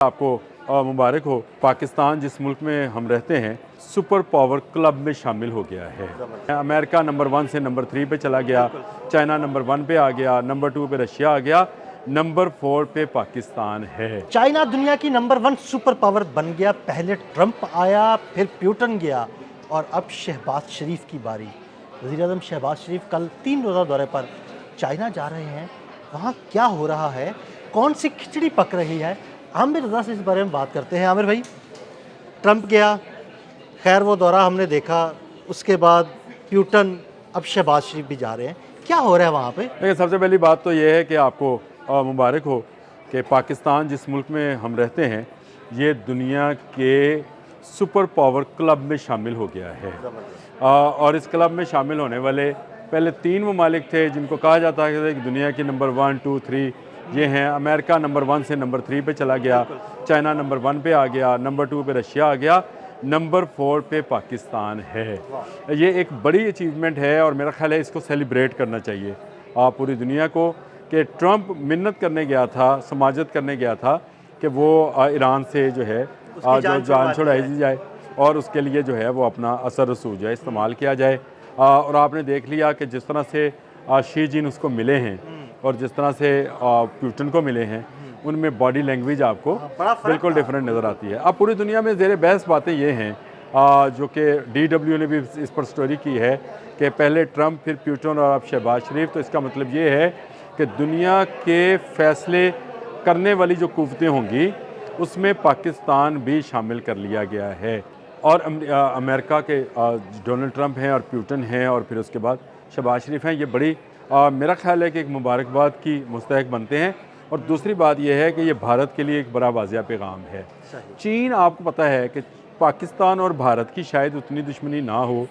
आपको मुबारक हो। पाकिस्तान जिस मुल्क में हम रहते हैं सुपर पावर क्लब में शामिल हो गया है। अमेरिका नंबर 1 से नंबर 3 पे चला गया, चाइना नंबर 1 पे आ गया, नंबर 2 पे रशिया आ गया, नंबर 4 पे पाकिस्तान है। चाइना दुनिया की नंबर 1 सुपर पावर बन गया। पहले ट्रंप आया, फिर प्यूटन गया और अब शहबाज शरीफ की बारी। वज़ीर-ए-आज़म शहबाज शरीफ कल 3 रोज़ा दौरे पर चाइना जा रहे हैं। वहाँ क्या हो रहा है, कौन सी खिचड़ी पक रही है, आमिर रज़ा से इस बारे में बात करते हैं। आमिर भाई, ट्रंप गया, खैर वो दौरा हमने देखा, उसके बाद प्यूटन, अब शहबाज शरीफ भी जा रहे हैं। क्या हो रहा है वहाँ पे? देखिए, सबसे पहली बात तो ये है कि आपको मुबारक हो कि पाकिस्तान जिस मुल्क में हम रहते हैं ये दुनिया के सुपर पावर क्लब में शामिल हो गया है। और इस क्लब में शामिल होने वाले पहले 3 ममालिक थे जिनको कहा जाता है कि दुनिया की नंबर 1, 2, 3 ये हैं। अमेरिका नंबर 1 से नंबर 3 पे चला गया, चाइना नंबर 1 पे आ गया, नंबर 2 पे रशिया आ गया, नंबर 4 पे पाकिस्तान है। ये एक बड़ी अचीवमेंट है और मेरा ख्याल है इसको सेलिब्रेट करना चाहिए पूरी दुनिया को कि ट्रंप मिन्नत करने गया था, समाजत करने गया था कि वो ईरान से जो है जो जान छुड़ाई दी जाए और उसके लिए जो है वो अपना असर रसूख जो है इस्तेमाल किया जाए। और आपने देख लिया कि जिस तरह से शी जिन उसको मिले हैं और जिस तरह से प्यूटन को मिले हैं उनमें बॉडी लैंग्वेज आपको बिल्कुल डिफरेंट नज़र आती है। अब पूरी दुनिया में ज़ेर बहस बातें ये हैं जो कि DW ने भी इस पर स्टोरी की है कि पहले ट्रंप फिर प्यूटन और अब शहबाज शरीफ। तो इसका मतलब ये है कि दुनिया के फ़ैसले करने वाली जो कुव्वतें होंगी उसमें पाकिस्तान भी शामिल कर लिया गया है। और अमेरिका के डोनाल्ड ट्रंप हैं और प्यूटन हैं और फिर उसके बाद शहबाज शरीफ हैं। ये बड़ी मेरा ख्याल है कि एक मुबारकबाद की मुस्तहक बनते हैं। और दूसरी बात यह है कि ये भारत के लिए एक बड़ा वाज़िया पैगाम है। चीन, आपको पता है कि पाकिस्तान और भारत की शायद उतनी दुश्मनी ना हो,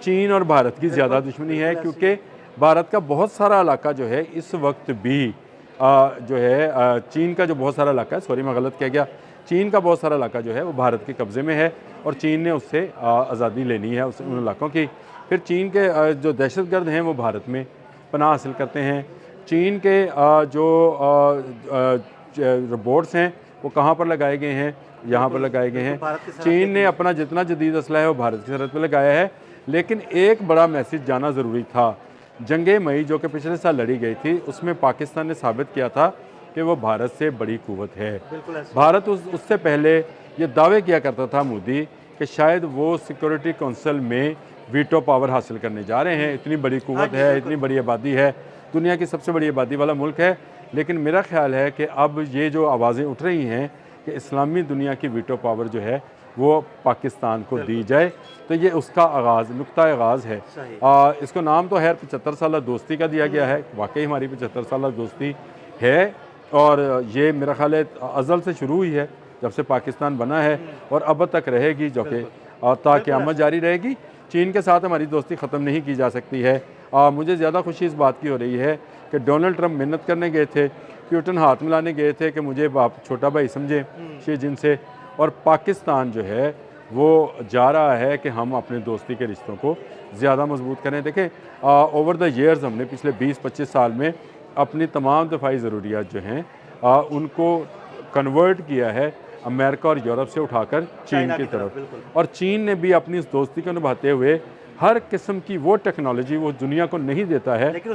चीन और भारत की ज़्यादा दुश्मनी है क्योंकि भारत का बहुत सारा इलाका जो है इस वक्त भी जो है चीन का जो बहुत सारा इलाका है, सॉरी मैं गलत कह गया, चीन का बहुत सारा इलाका जो है वो भारत के कब्ज़े में है और चीन ने उससे आज़ादी लेनी है उन इलाकों की। फिर चीन के जो दहशतगर्द हैं वो भारत में पनाह हासिल करते हैं। चीन के जो रोबोट्स हैं वो कहाँ पर लगाए गए हैं, यहाँ पर लगाए गए हैं। चीन ने अपना जितना जदीद असला है वो भारत की सरहद पर लगाया है। लेकिन एक बड़ा मैसेज जाना ज़रूरी था। जंगे मई जो कि पिछले साल लड़ी गई थी उसमें पाकिस्तान ने साबित किया था कि वो भारत से बड़ी कुव्वत है। भारत उससे पहले ये दावे किया करता था मोदी कि शायद वो सिक्योरिटी काउंसिल में वीटो पावर हासिल करने जा रहे हैं। इतनी बड़ी कुव्वत है, इतनी बड़ी आबादी है, दुनिया की सबसे बड़ी आबादी वाला मुल्क है। लेकिन मेरा ख्याल है कि अब ये जो आवाज़ें उठ रही हैं कि इस्लामी दुनिया की वीटो पावर जो है वो पाकिस्तान को दी जाए, तो ये उसका आगाज़, नुक्ता आगाज़ है। इसको नाम तो है 75 साल दोस्ती का दिया गया है। वाकई हमारी 75 साल दोस्ती है और ये मेरा ख्याल है अज़ल से शुरू हुई है जब से पाकिस्तान बना है और अब तक रहेगी, जो कि ता क़यामत जारी रहेगी। चीन के साथ हमारी दोस्ती ख़त्म नहीं की जा सकती है। मुझे ज़्यादा खुशी इस बात की हो रही है कि डोनाल्ड ट्रंप मिन्नत करने गए थे, प्यूटन हाथ मिलाने गए थे कि मुझे बाप छोटा भाई समझे शी जिन से, और पाकिस्तान जो है वो जा रहा है कि हम अपने दोस्ती के रिश्तों को ज़्यादा मजबूत करें। देखें, ओवर द ईयर्स हमने पिछले 20-25 साल में अपनी तमाम दफ़ाई ज़रूरियात जो हैं उनको कन्वर्ट किया है अमेरिका और यूरोप से उठाकर चीन की तरफ। और चीन ने भी अपनी इस दोस्ती को निभाते हुए हर किस्म की वो टेक्नोलॉजी वो दुनिया को नहीं देता है, लेकिन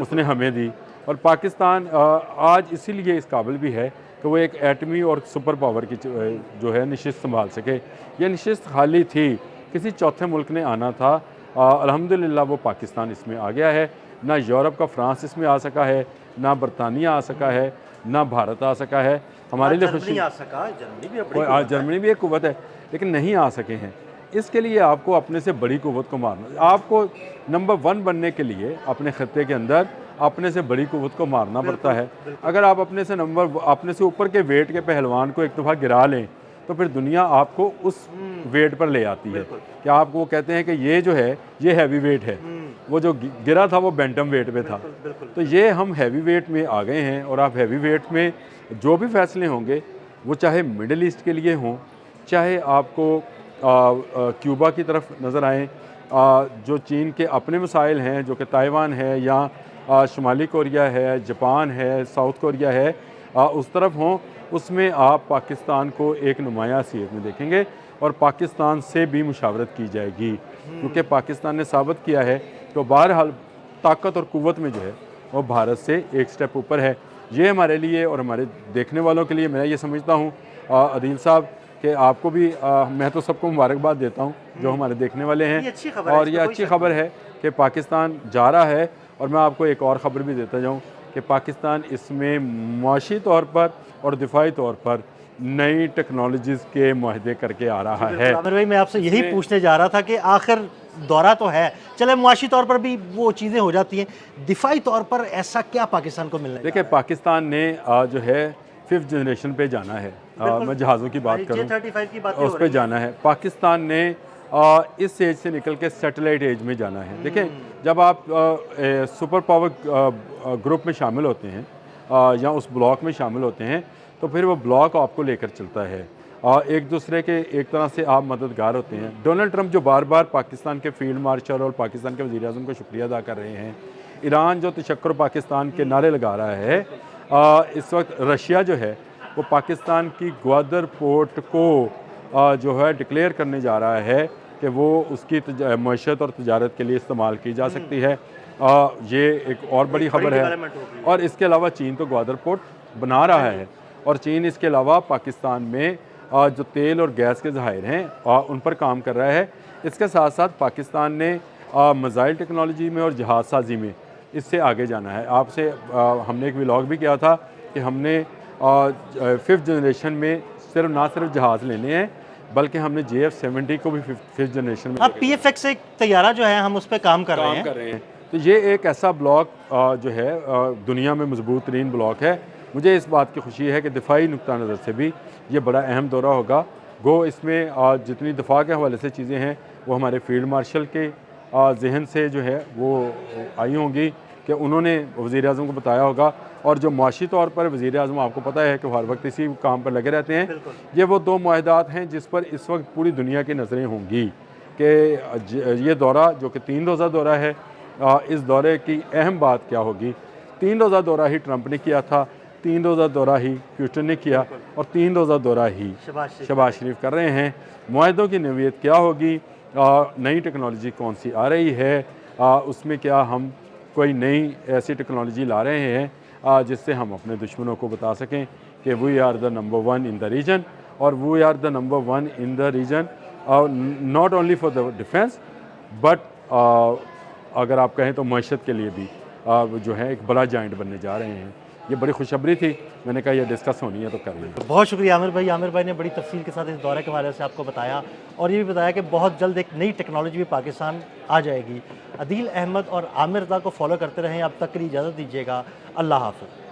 उसने हमें दी। और पाकिस्तान आज इसीलिए इस काबिल भी है कि वो एक एटमी और सुपर पावर की जो है नशिस्त संभाल सके। ये नशिस्त खाली थी, किसी चौथे मुल्क ने आना था। अल्हम्दुलिल्लाह वो पाकिस्तान इसमें आ गया है। ना यूरोप का फ्रांस इसमें आ सका है, ना बरतानिया आ सका है, ना भारत आ सका है। हमारे लिए खुशी, जर्मनी भी एक कुव्वत है लेकिन नहीं आ सके हैं। इसके लिए आपको अपने से बड़ी कुव्वत को मारना, आपको नंबर 1 बनने के लिए अपने खत्ते के अंदर अपने से बड़ी कुव्वत को मारना पड़ता है। अगर आप अपने से ऊपर के वेट के पहलवान को एक दफ़ा गिरा लें तो फिर दुनिया आपको उस वेट पर ले आती है कि आपको वो कहते हैं कि ये जो है ये हैवी वेट है, वो जो गिरा था वो बैंटम वेट पे था। तो ये हम हैवी वेट में आ गए हैं और आप हैवी वेट में जो भी फैसले होंगे वो चाहे मिडल ईस्ट के लिए हों, चाहे आपको क्यूबा की तरफ नज़र आएँ, जो चीन के अपने मसाइल हैं जो कि ताइवान है या शुमाली कोरिया है, जापान है, साउथ कोरिया है, उस तरफ हों, उसमें आप पाकिस्तान को एक नुमाया हैसियत में देखेंगे और पाकिस्तान से भी मुशावरत की जाएगी, क्योंकि पाकिस्तान ने साबित किया है तो बहरहाल ताकत और क़ुव्वत में जो है वो भारत से एक स्टेप ऊपर है। ये हमारे लिए और हमारे देखने वालों के लिए मैं ये समझता हूँ अदील साहब कि आपको भी मैं तो सबको मुबारकबाद देता हूँ जो हमारे देखने वाले हैं, ये अच्छी खबर है, और ये अच्छी खबर है कि पाकिस्तान जा रहा है। और मैं आपको एक और ख़बर भी देता जाऊँ कि पाकिस्तान इसमें मुआशी तौर पर और दिफाई तौर पर नई टेक्नोलॉजीज़ के मुआहदे करके आ रहा है। आमिर भाई, मैं आपसे यही पूछने जा रहा था कि आखिर दौरा तो है, चले मुआशी तौर पर भी वो चीज़ें हो जाती हैं, दिफाई तौर पर ऐसा क्या पाकिस्तान को मिलने? देखिए, पाकिस्तान ने जो है 5th जनरेशन पे जाना है। मैं जहाज़ों की बात करूँ J-35 की बातें उस पे जाना है। पाकिस्तान ने इस एज से निकल के सैटेलाइट एज में जाना है। देखिए, जब आप सुपर पावर ग्रुप में शामिल होते हैं या उस ब्लॉक में शामिल होते हैं तो फिर वो ब्लॉक आपको लेकर चलता है और एक दूसरे के एक तरह से आप मददगार होते हैं। डोनाल्ड ट्रंप जो बार बार पाकिस्तान के फील्ड मार्शल और पाकिस्तान के वज़ीर आज़म को शुक्रिया अदा कर रहे हैं, ईरान जो तशक्कुर पाकिस्तान के नारे लगा रहा है, इस वक्त रशिया जो है वो पाकिस्तान की ग्वादर पोर्ट को जो है डिक्लेयर करने जा रहा है कि वो उसकी मईशत और तजारत के लिए इस्तेमाल की जा सकती है। ये एक और बड़ी खबर है। और इसके अलावा चीन तो ग्वादर पोर्ट बना रहा है और चीन इसके अलावा पाकिस्तान में जो तेल और गैस के ज़खायर हैं उन पर काम कर रहा है। इसके साथ साथ पाकिस्तान ने मिसाइल टेक्नोलॉजी में और जहाज़ साजी में इससे आगे जाना है। आपसे हमने एक व्लॉग भी किया था कि हमने 5th जनरेशन में ना सिर्फ जहाज़ लेने हैं बल्कि हमने JF-70 को भी 5th जनरेशन में। अब PFX एक तैयारा जो है हम उस पर काम कर रहे हैं। तो ये एक ऐसा ब्लॉक जो है दुनिया में मजबूत तरीन ब्लॉक है। मुझे इस बात की खुशी है कि दिफाई नुक्ता नज़र से भी ये बड़ा अहम दौरा होगा। गो इसमें जितनी दफा के हवाले से चीज़ें हैं वो हमारे फील्ड मार्शल के जहन से जो है वो आई होंगी कि उन्होंने वज़ीर आज़म को बताया होगा। और जो मुआशी तौर पर वज़ीर आज़म आपको पता है कि हर वक्त इसी काम पर लगे रहते हैं। ये वो 2 मुआहदात हैं जिस पर इस वक्त पूरी दुनिया की नज़रें होंगी कि ये दौरा जो कि 3 रोज़ा दौरा है, इस दौरे की अहम बात क्या होगी। 3 रोज़ा दौरा ही ट्रंप ने किया था, 3 रोज़ा दौरा ही पुतिन ने किया और 3 रोज़ा दौरा ही शहबाज शरीफ कर रहे हैं। मुआहदों की नवीयत क्या होगी, नई टेक्नोलॉजी कौन सी आ रही है, उसमें क्या हम कोई नई ऐसी टेक्नोलॉजी ला रहे हैं जिससे हम अपने दुश्मनों को बता सकें कि we are the number 1 in the region. और we are the number 1 in the region not only for the defence but अगर आप कहें तो मईशत के लिए भी जो है एक बड़ा जाइंट बनने जा रहे हैं। ये बड़ी खुशखबरी थी, मैंने कहा ये डिस्कस होनी है तो कर लें। बहुत शुक्रिया आमिर भाई। आमिर भाई ने बड़ी तफसील के साथ इस दौरे के हवाले से आपको बताया और ये भी बताया कि बहुत जल्द एक नई टेक्नोलॉजी भी पाकिस्तान आ जाएगी। अदील अहमद और आमिर रज़ा को फॉलो करते रहें। अब तक के लिए इजाज़त दीजिएगा। अल्लाह हाफ़िज़।